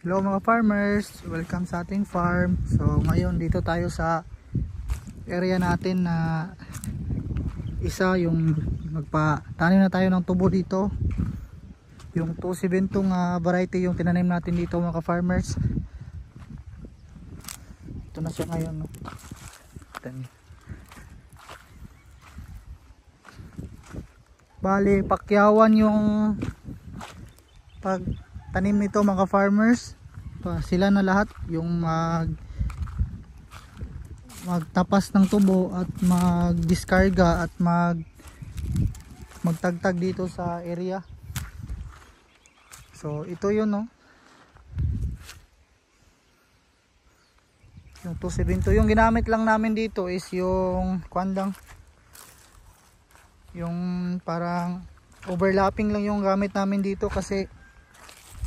Hello mga farmers, welcome sa ating farm. So ngayon dito tayo sa area natin na isa yung magpatanim na tayo ng tubo dito. Yung 270 variety yung tinanim natin dito mga farmers. Ito na siya ngayon, no? Bali, pakyawan yung pagtanim nito mga farmers. Sila na lahat yung magtapas ng tubo at magdiskarga at magtagtag dito sa area. So ito yun, no? Yung 270 yung ginamit lang namin dito is yung kwandang, yung parang overlapping lang yung gamit namin dito kasi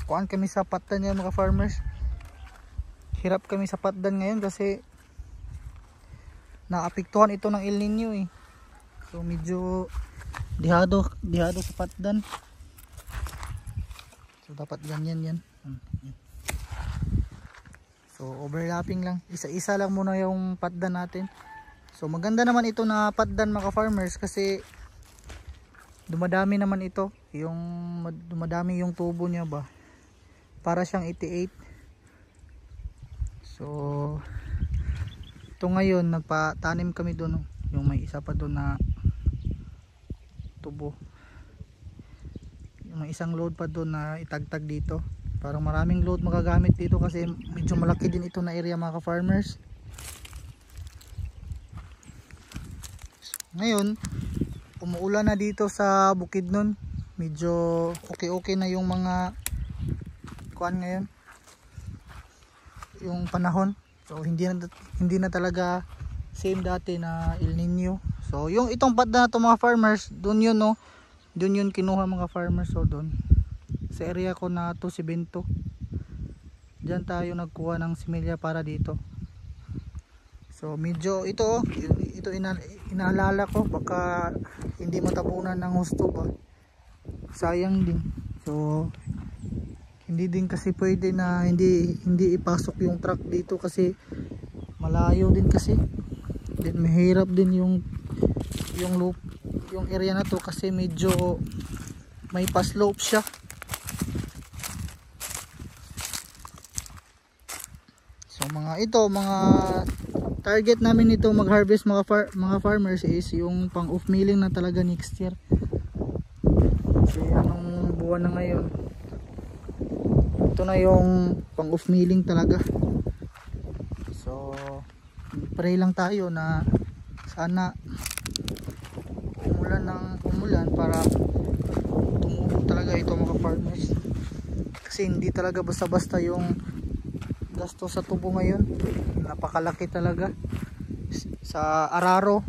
kuan kami sa patdan niya mga farmers. Hirap kami sa patdan ngayon kasi naapektuhan ito ng El Nino eh. So medyo dihado sa patdan. So dapat ganyan yan. So overlapping lang. Isa-isa lang muna yung patdan natin. So maganda naman ito na patdan mga farmers kasi dumadami naman ito. Dumadami yung tubo niya ba. Para siyang 88. So ito ngayon nagpatanim kami doon, yung may isa pa doon na tubo, yung may isang load pa doon na itagtag dito. Parang maraming load magagamit dito kasi medyo malaki din ito na area mga farmers. So, ngayon umuulan na dito sa Bukidnon, medyo okay na yung mga kuan ngayon, yung panahon. So hindi na talaga same dati na El Nino. So yung itong patda na to mga farmers, doon yun, no, doon yun kinuha mga farmers. So doon sa area ko na 270 diyan tayo nagkuha ng similya para dito. So medyo ito inaalala ko baka hindi matapunan ng husto ba, sayang din. So hindi din kasi pwede na hindi ipasok yung truck dito kasi malayo din kasi. Then mahirap din yung loop, yung area na to kasi medyo may pa-slope siya. So mga target namin ito mag-harvest mga farmers is yung pang off milling na talaga next year. Kasi anong buwan na ngayon? Ito na yung pang off milling talaga. So pray lang tayo na sana umulan para tumubo talaga ito mga farmers. Kasi hindi talaga basta-basta yung gasto sa tubo ngayon. Napakalaki talaga. Sa araro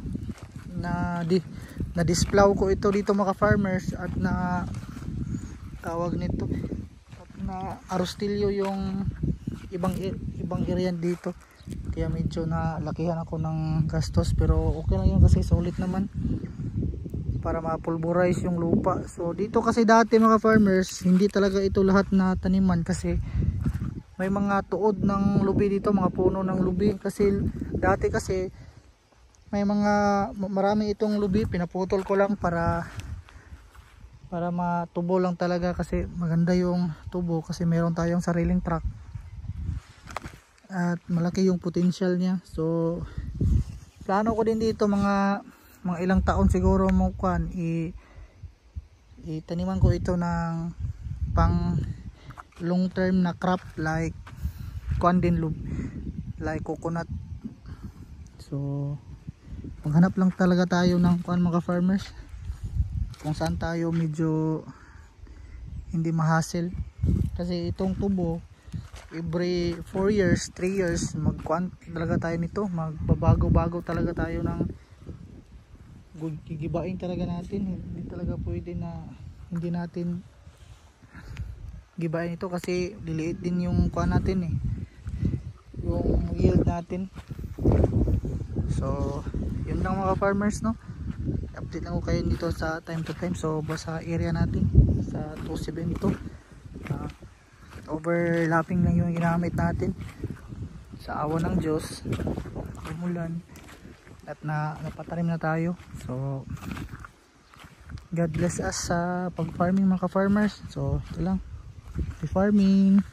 na displaw ko ito dito mga farmers at na tawag nito na arostilyo yung ibang area dito, kaya medyo na lakihan ako ng gastos, pero okay lang yun kasi sulit naman para ma-pulverize yung lupa. So dito kasi dati mga farmers hindi talaga ito lahat na taniman kasi may mga tuod ng lubi dito, mga puno ng lubi kasi dati kasi may marami itong lubi, pinaputol ko lang para matubo lang talaga kasi maganda yung tubo kasi meron tayong sariling truck at malaki yung potential niya. So plano ko din dito mga ilang taon siguro mukuan itaniman ko ito ng pang long term na crop like kuan din like coconut. So maghanap lang talaga tayo ng kuan mga farmers kung saan tayo medyo hindi ma-hassle kasi itong tubo every 4 years 3 years magkuan talaga tayo nito, magbabago talaga tayo ng gigibain talaga natin. Hindi talaga pwede na hindi natin gibain ito kasi liliit din yung kuan natin eh, yung yield natin. So yun lang mga farmers, no, update lang ko kayo dito sa time to time. So sa area natin sa 272 overlapping lang yung ginamit natin. Sa awa ng Diyos, umulan at napatanim na tayo. So God bless us sa pag-farming mga ka-farmers. So ito lang, farming.